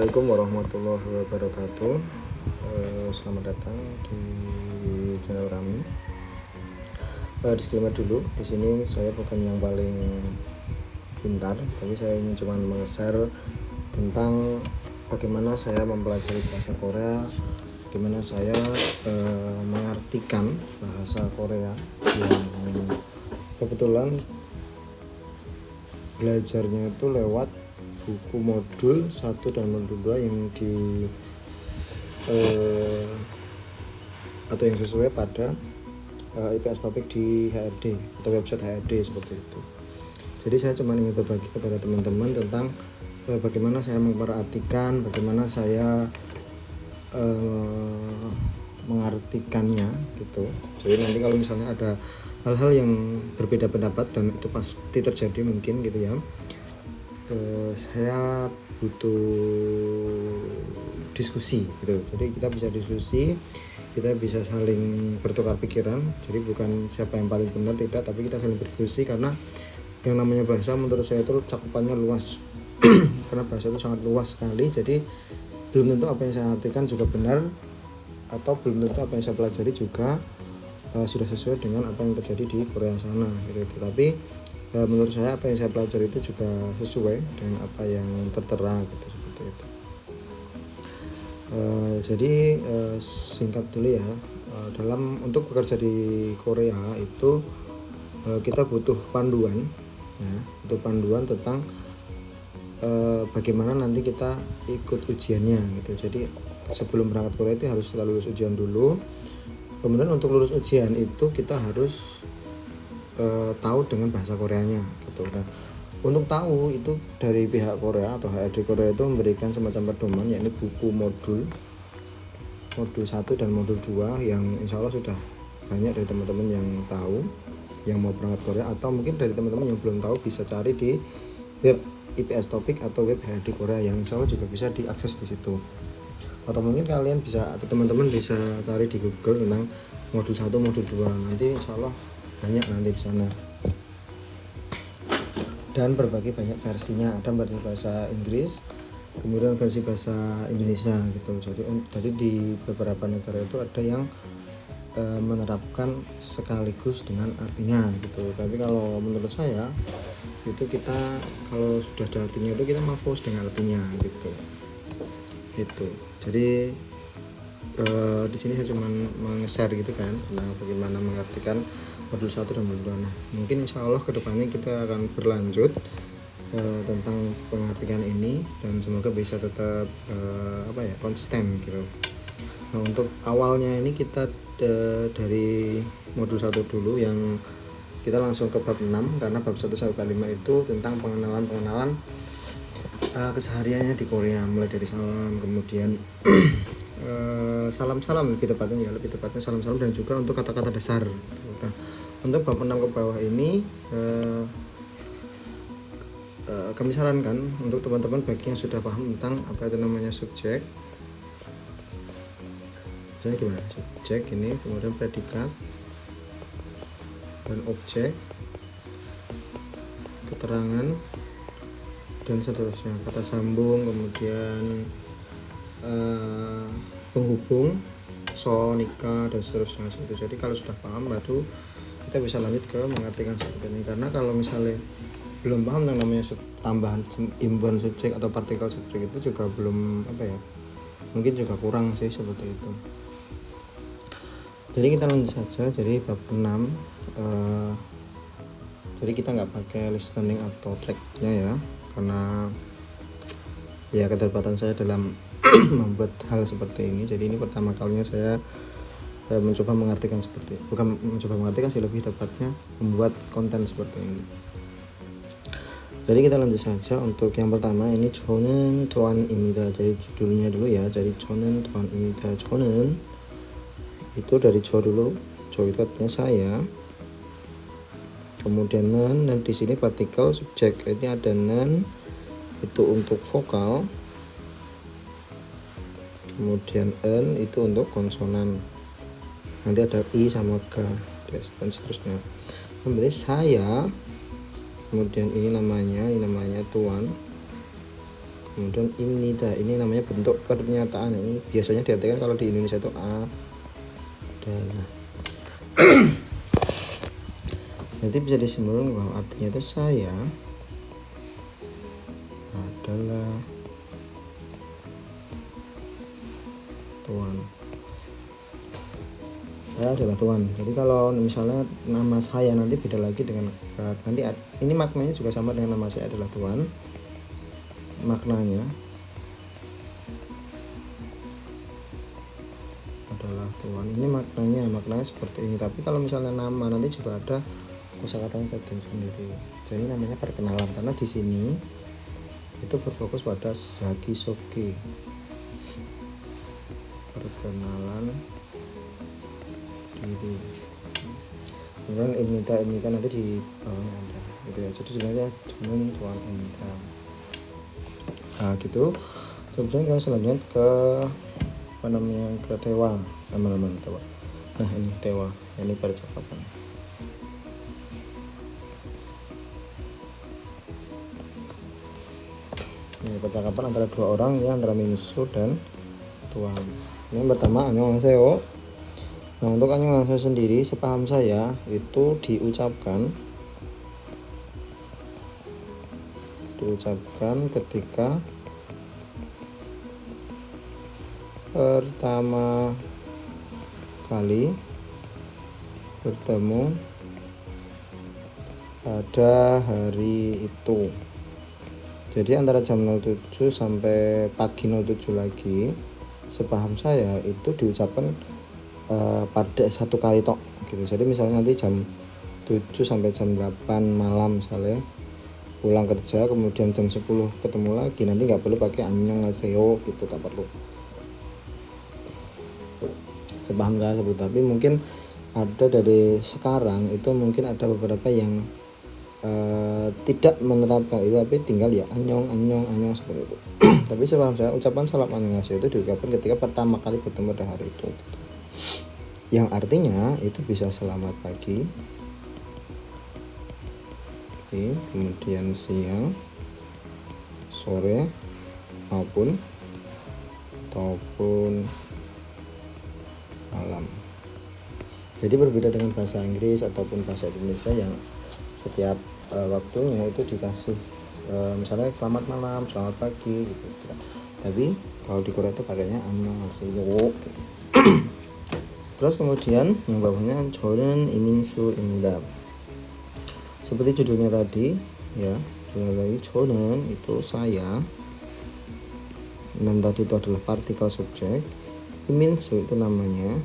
Assalamualaikum warahmatullahi wabarakatuh. Selamat datang di channel kami. Disclaimer dulu, di sini saya bukan yang paling pintar, tapi saya ingin cuma meng-share tentang bagaimana saya mempelajari bahasa Korea, bagaimana saya mengartikan bahasa Korea yang kebetulan belajarnya itu lewat buku modul 1 dan modul 2 yang atau yang sesuai pada IPS topik di HRD atau website HRD seperti itu. Jadi saya cuma ingin berbagi kepada teman-teman tentang bagaimana saya memperhatikan, bagaimana saya mengartikannya gitu. Jadi nanti kalau misalnya ada hal-hal yang berbeda pendapat, dan itu pasti terjadi mungkin gitu ya, saya butuh diskusi gitu. Jadi kita bisa diskusi, kita bisa saling bertukar pikiran. Jadi bukan siapa yang paling benar, tidak, tapi kita saling berdiskusi, karena yang namanya bahasa menurut saya itu cakupannya luas. Karena bahasa itu sangat luas sekali, jadi belum tentu apa yang saya artikan juga benar, atau belum tentu apa yang saya pelajari juga sudah sesuai dengan apa yang terjadi di Korea sana gitu. Tapi menurut saya apa yang saya pelajari itu juga sesuai dengan apa yang tertera gitu, seperti itu. Jadi singkat dulu ya, dalam untuk bekerja di Korea itu kita butuh panduan ya, butuh panduan tentang bagaimana nanti kita ikut ujiannya gitu. Jadi sebelum berangkat Korea itu harus kita lulus ujian dulu. Kemudian untuk lulus ujian itu kita harus tahu dengan bahasa Koreanya gitu. Dan untuk tahu itu dari pihak Korea atau HRD Korea itu memberikan semacam pedoman, yakni buku modul 1 dan modul 2 yang insya Allah sudah banyak dari teman-teman yang tahu yang mau berangkat Korea, atau mungkin dari teman-teman yang belum tahu bisa cari di web IPS topik atau web HRD Korea yang insya Allah juga bisa diakses di situ. Atau mungkin kalian bisa, atau teman-teman bisa cari di Google tentang modul 1, modul 2, nanti insya Allah banyak nanti di sana. Dan berbagai banyak versinya, ada versi bahasa Inggris, kemudian versi bahasa Indonesia gitu. Jadi di beberapa negara itu ada yang menerapkan sekaligus dengan artinya gitu. Tapi kalau menurut saya itu kita kalau sudah ada artinya itu kita mau fokus dengan artinya gitu. Jadi di sini saya cuma meng-share gitu kan tentang bagaimana mengartikan modul 1 dan modul 2. Nah, mungkin insya Allah kedepannya kita akan berlanjut tentang pengertian ini, dan semoga bisa tetap konsisten gitu. Nah, untuk awalnya ini kita dari modul 1 dulu, yang kita langsung ke bab 6, karena bab 1 sampai 5 itu tentang pengenalan kesehariannya di Korea, mulai dari salam, kemudian salam lebih tepatnya salam dan juga untuk kata-kata dasar gitu. Nah, untuk bab 6 ke bawah ini kami sarankan untuk teman-teman bagi yang sudah paham tentang apa itu namanya subjek. Misalnya gimana? Subjek ini, kemudian predikat dan objek, keterangan dan seterusnya, kata sambung, kemudian penghubung, so, nikah dan seterusnya seperti itu. Jadi kalau sudah paham baru kita bisa lanjut ke mengartikan seperti ini. Karena kalau misalnya belum paham yang namanya tambahan imbuhan subjek atau partikel subjek itu juga belum mungkin juga kurang sih seperti itu. Jadi kita lanjut saja. Jadi bab 6 jadi kita nggak pakai listening atau tracknya ya, karena ya keterbatasan saya dalam membuat hal seperti ini. Jadi ini pertama kalinya saya mencoba mengartikan lebih tepatnya membuat konten seperti ini. Jadi kita lanjut saja. Untuk yang pertama ini 저는 도안입니다. Jadi judulnya dulu ya. Jadi 저는 도안입니다. 저는 itu dari 저 dulu. 저 itu artinya saya. Kemudian 는, dan di sini partikel subjek. Ini ada 는 itu untuk vokal. Kemudian n itu untuk konsonan. Nanti ada i sama k dan seterusnya. Kemudian saya, kemudian ini namanya tuan, kemudian imnida, ini namanya bentuk pernyataan, ini biasanya diartikan kalau di Indonesia itu adalah. Jadi bisa disimpulkan bahwa artinya itu saya adalah tuan. Saya adalah tuan. Jadi kalau misalnya nama saya nanti beda lagi dengan nanti ini maknanya juga sama dengan nama saya adalah tuan. Maknanya adalah tuan. Ini maknanya seperti ini. Tapi kalau misalnya nama nanti juga ada kosakatanya sendiri. Jadi namanya perkenalan karena di sini itu berfokus pada Zaki Soge. Perkenalan diri. Kemudian imita nanti di bawahnya ada gitu ya. Jadi sebenarnya cuman tuan imita. Nah gitu. Kemudian kita selanjutnya ke apa namanya, ke tewa, teman-teman tewa. Nah ini tewa, ini percakapan. Ini percakapan antara dua orang ya, antara minsu dan tuan. Ini yang pertama annyeonghaseyo. Nah untuk annyeonghaseyo sendiri sepaham saya itu diucapkan ketika pertama kali bertemu pada hari itu. Jadi antara jam 07 sampai pagi 07 lagi sepaham saya itu diucapkan pada satu kali tok gitu. Jadi misalnya nanti jam 7 sampai jam 8 malam misalnya pulang kerja, kemudian jam 10 ketemu lagi, nanti nggak perlu pakai annyeonghaseyo gitu, nggak perlu. Sepaham saya sebut. Tapi mungkin ada dari sekarang itu mungkin ada beberapa yang tidak menerapkan itu, tapi tinggal ya anyong seperti itu. Tapi sepaham saya ucapan salam annyeonghaseyo itu diucapkan ketika pertama kali bertemu pada hari itu gitu. Yang artinya itu bisa selamat pagi, kemudian siang, sore maupun malam. Jadi berbeda dengan bahasa Inggris ataupun bahasa Indonesia yang setiap waktunya itu dikasih misalnya selamat malam, selamat pagi gitu. Tapi kalau di Korea itu pakainya annyeonghaseyo gitu. Terus kemudian yang bawahnya 저는 이민수입니다. Seperti judulnya tadi ya, judulnya tadi 저는 itu saya, dan tadi itu adalah partikel subjek. Iminsu itu namanya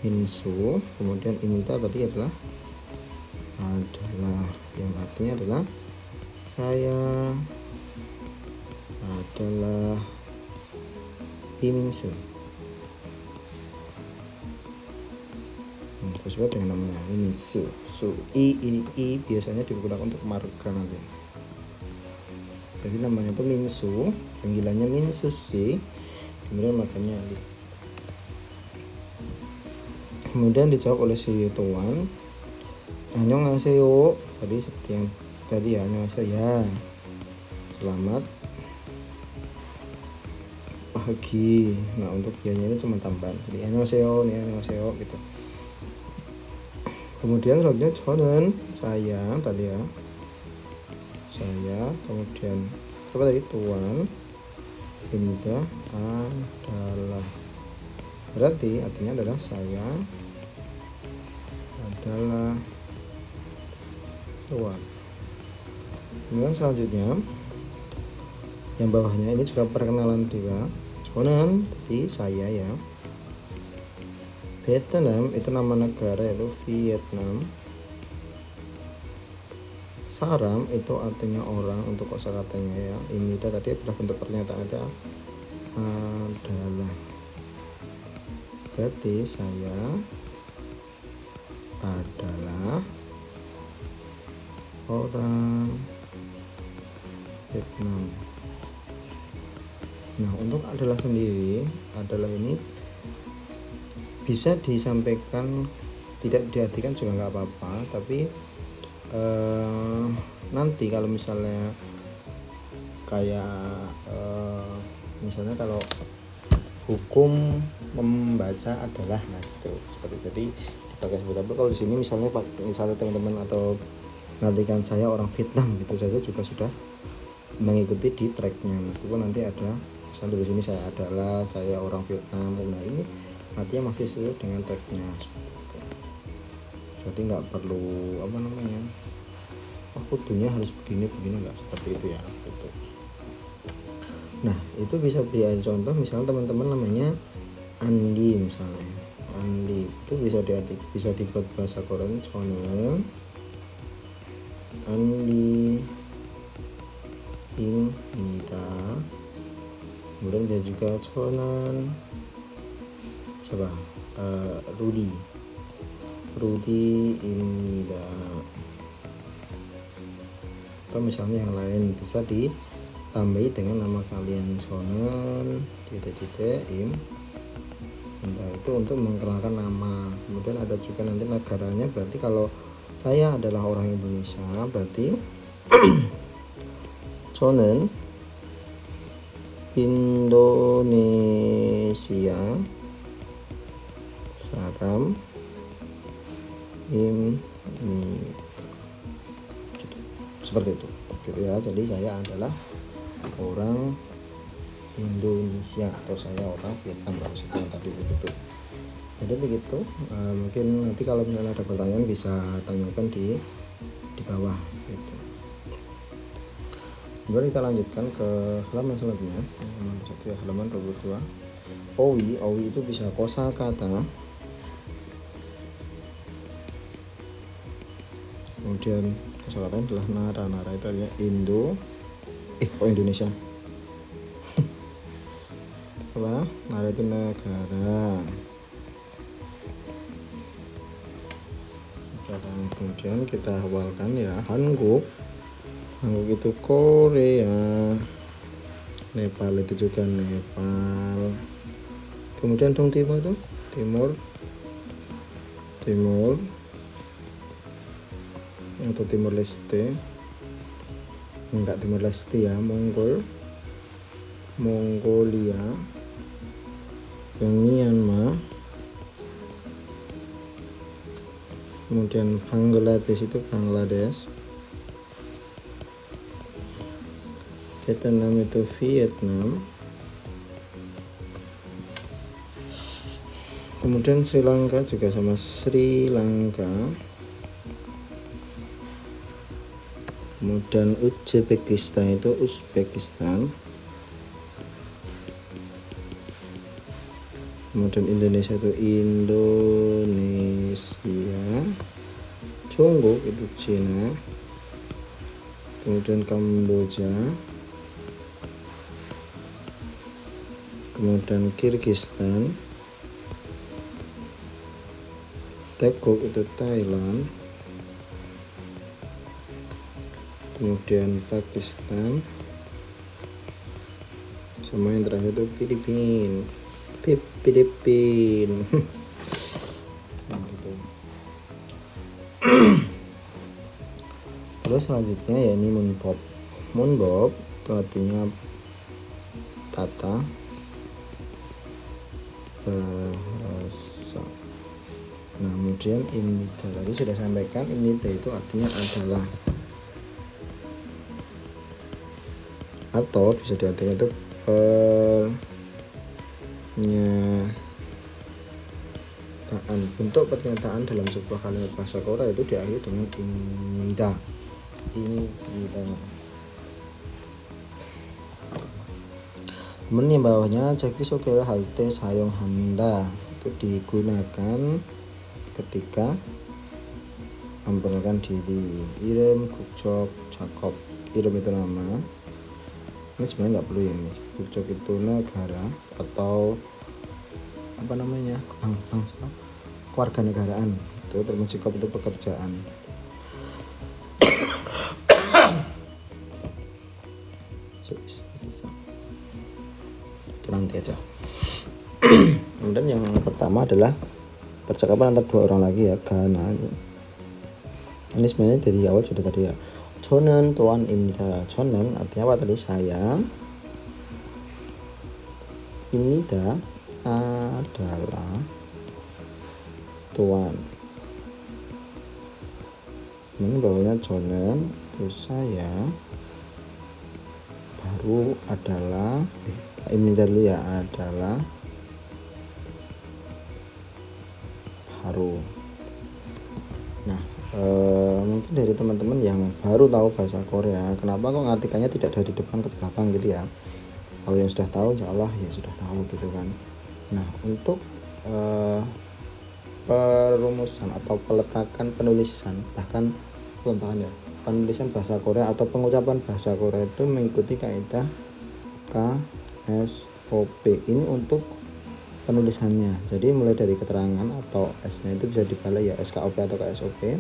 Iminsu, kemudian imita tadi adalah yang artinya adalah saya adalah Iminsu. Sesuai dengan namanya Iminsu. Ini biasanya digunakan untuk marga nanti. Jadi namanya itu Minsu, panggilannya Minsu sih. Kemudian marganya Ali. Kemudian dijawab oleh si tuan, annyeonghaseyo. Tadi seperti yang tadi ya, annyeonghaseyo ya. Selamat pagi. Nah untuk dianya ini cuma tambahan. Jadi annyeonghaseyo nih, annyeonghaseyo gitu. Kemudian selanjutnya 저는 saya tadi ya, saya, kemudian apa tadi tuan, imida adalah, berarti artinya adalah saya adalah tuan. Kemudian selanjutnya yang bawahnya ini juga perkenalan juga. 저는 tadi saya ya. Vietnam itu nama negara, yaitu Vietnam. Saram itu artinya orang untuk kosakatanya ya. Imida tadi adalah bentuk pernyataan itu adalah. Berarti saya adalah orang Vietnam. Nah untuk adalah sendiri, adalah ini bisa disampaikan, tidak diartikan juga nggak apa-apa, tapi nanti kalau misalnya kayak misalnya kalau hukum membaca adalah, nah gitu seperti tadi dipakai seperti apa. Kalau di sini misalnya teman-teman atau nantikan saya orang Vietnam gitu saja juga sudah mengikuti di tracknya, meskipun nanti ada misalnya di sini saya orang Vietnam, nah ini artinya masih sesuai dengan tracknya seperti itu. Jadi nggak perlu kudunya harus begini nggak seperti itu ya gitu. Nah itu bisa beri contoh, misalnya teman-teman namanya Andi, misalnya Andi itu bisa dibuat bahasa Korean 저는 Andi입니다. Kemudian bisa juga 저는 siapa Rudi입니다. Atau misalnya yang lain bisa ditambahi dengan nama kalian 저는 im. Nah itu untuk mengenalkan nama. Kemudian ada juga nanti negaranya, berarti kalau saya adalah orang Indonesia berarti 저는 Indonesia 사람입니다. Seperti itu gitu ya. Jadi saya adalah orang Indonesia atau saya orang Vietnam, maksudnya yang tadi begitu. Jadi begitu. Mungkin nanti kalau misalnya ada pertanyaan bisa tanyakan di bawah gitu. Kemudian kita lanjutkan ke halaman selanjutnya, halaman 22. Owi itu bisa kosakata. Kemudian kosakata adalah nara itu artinya Indonesia. Apa? Nara itu negara. Kemudian kita hafalkan ya, Hangguk itu Korea, Nepal itu juga Nepal. Kemudian Tung Timur itu Timur atau Timur Leste, enggak Timur Leste ya, Mongolia, yang Myanmar. Kemudian Bangladesh itu Bangladesh, Vietnam itu Vietnam. Kemudian Sri Lanka juga sama Sri Lanka. Kemudian Uzbekistan itu Uzbekistan. Kemudian Indonesia itu Indonesia. Jongguk itu Cina. Kemudian Kamboja. Kemudian Kirgistan. Tekuk itu Thailand. Kemudian Pakistan. Sama yang terakhir itu Filipina. Terus selanjutnya ya ini Munbob itu artinya tata bahasa. Nah kemudian imnida tadi sudah sampaikan, imnida itu artinya adalah, atau bisa diartikan itu pernyataan. Bentuk pernyataan dalam sebuah kalimat bahasa Korea itu diakhiri dengan imnida. Kemudian bawahnya jakisoke를 할 때 사용한다 itu digunakan ketika memperkenalkan diri. Irim, Kukcok, Jakob. Irim itu nama. Ini sebenarnya nggak perlu ya ini. Kukcok itu negara atau bangsa, kewarganegaraan. Itu termasuk Jakob itu pekerjaan. Bisa. Itu nanti aja. Kemudian yang pertama adalah percakapan antara dua orang lagi ya, Gana. Ini sebenarnya dari awal sudah tadi ya. 저는 또한입니다. 저는 artinya apa tadi? Saya. Ibnida adalah tuan. Ini bawahnya 저는, terus saya, baru adalah ibnida dulu ya, adalah baru. Nah, mungkin dari teman-teman yang baru tahu bahasa Korea, kenapa kok ngartikannya tidak dari depan ke belakang gitu ya? Kalau yang sudah tahu, insya Allah ya sudah tahu gitu kan. Nah, untuk perumusan atau peletakan penulisan, bahkan penulisan bahasa Korea atau pengucapan bahasa Korea itu mengikuti kaidah KSOP. Ini untuk penulisannya. Jadi mulai dari keterangan atau S-nya itu bisa dibalik ya, SKOP atau KSOP.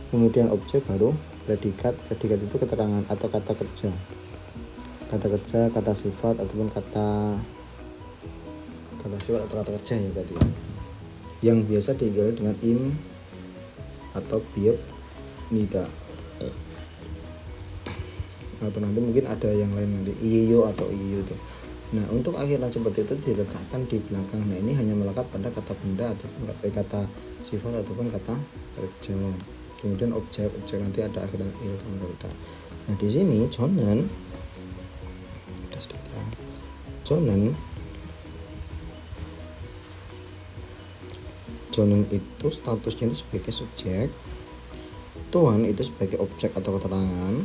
Kemudian objek, baru predikat. Predikat itu keterangan atau kata kerja. Kata kerja, kata sifat ataupun kata sifat atau kata kerja ya berarti. Yang biasa diganti dengan im atau biop nida. Atau nanti mungkin ada yang lain nanti iyo atau iyo tuh. Nah, untuk akhiran seperti itu diletakkan di belakang. Nah, ini hanya melekat pada kata benda ataupun kata sifat ataupun kata kerja. Kemudian objek nanti ada akhiran il dan berda. Nah, di sini jonen itu statusnya itu sebagai subjek, tuan itu sebagai objek atau keterangan,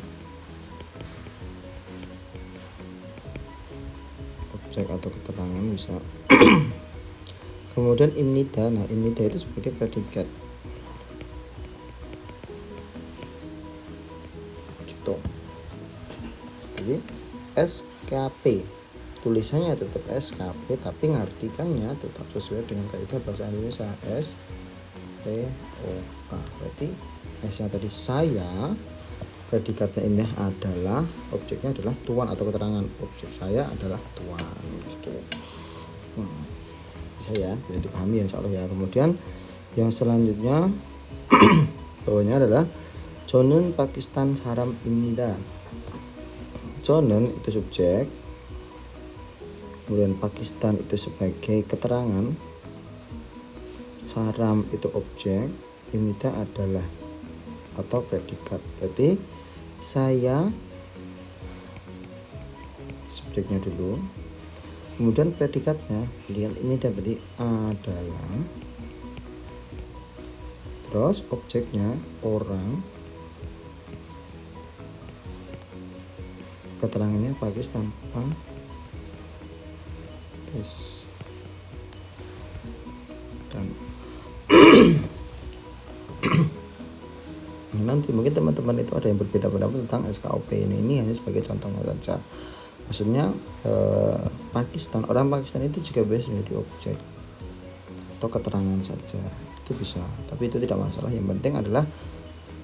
bisa. Kemudian imnida, nah imnida itu sebagai predikat gitu. Jadi SKP tulisannya tetap SKP tapi ngartikannya tetap sesuai dengan kaidah bahasa Indonesia SPOK. Berarti S-nya tadi saya, predikatnya ini adalah, objeknya adalah tuan atau keterangan. Objek saya adalah tuan gitu. Bisa ya, bisa dipahami ya insya Allah ya. Kemudian yang selanjutnya bawahnya adalah 저는 Pakistan 사람입니다. 저는 itu subjek, kemudian Pakistan itu sebagai keterangan, saram itu objek, imida adalah atau predikat. Berarti saya subjeknya dulu, kemudian predikatnya lihat imida berarti adalah, terus objeknya orang, keterangannya Pakistan. Dan nanti mungkin teman-teman itu ada yang berbeda pendapat tentang SKOP ini hanya sebagai contohnya saja. Maksudnya Pakistan, orang Pakistan itu juga bisa menjadi objek atau keterangan saja, itu bisa, tapi itu tidak masalah. Yang penting adalah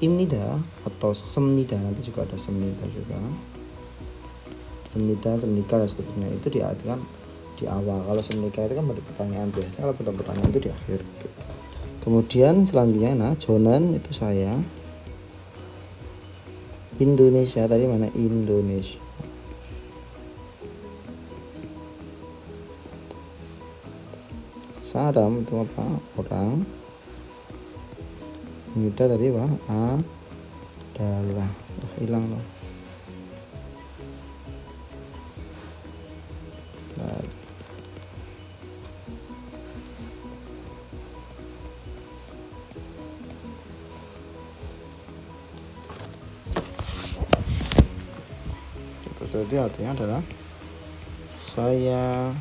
imnida atau semnida, nanti juga ada semnida juga, semnida, semnika dan seterusnya, itu diartikan di awal. Kalau semnika itu kan bentuk pertanyaan, biasanya kalau bentuk pertanyaan itu di akhir gitu. Kemudian selanjutnya nah jonan itu saya, Indonesia tadi mana Indonesia, saram itu apa orang, muda tadi apa adalah, hilang loh. Jadi artinya adalah saya,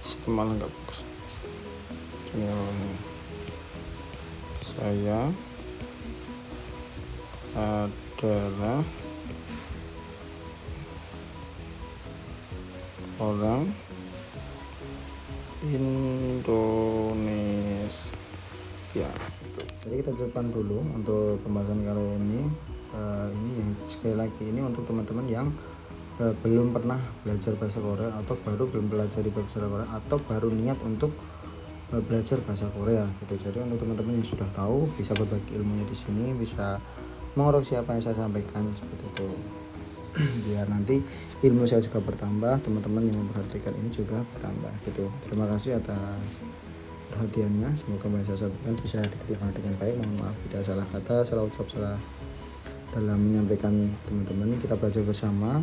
itu malah nggak bagus. Saya adalah orang Indonesia. Jadi kita cukupkan dulu untuk pembahasan kali ini. Ini yang sekali lagi ini untuk teman-teman yang belum pernah belajar bahasa Korea atau baru belum belajar bahasa Korea atau baru niat untuk belajar bahasa Korea gitu. Jadi untuk teman-teman yang sudah tahu bisa berbagi ilmunya di sini, bisa mengoreksi apa yang saya sampaikan seperti itu. Biar nanti ilmu saya juga bertambah, teman-teman yang memperhatikan ini juga bertambah gitu. Terima kasih atas perhatiannya, semoga apa yang saya sampaikan bisa diterima dengan baik. Mohon maaf bila salah kata, salah ucap, salah dalam menyampaikan teman-teman. Kita belajar bersama,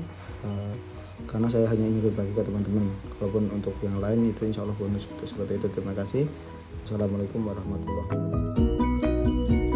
karena saya hanya ingin berbagi ke teman-teman. Kalaupun untuk yang lain itu insya Allah bonus gitu. Seperti itu. Terima kasih. Assalamualaikum warahmatullahi wabarakatuh.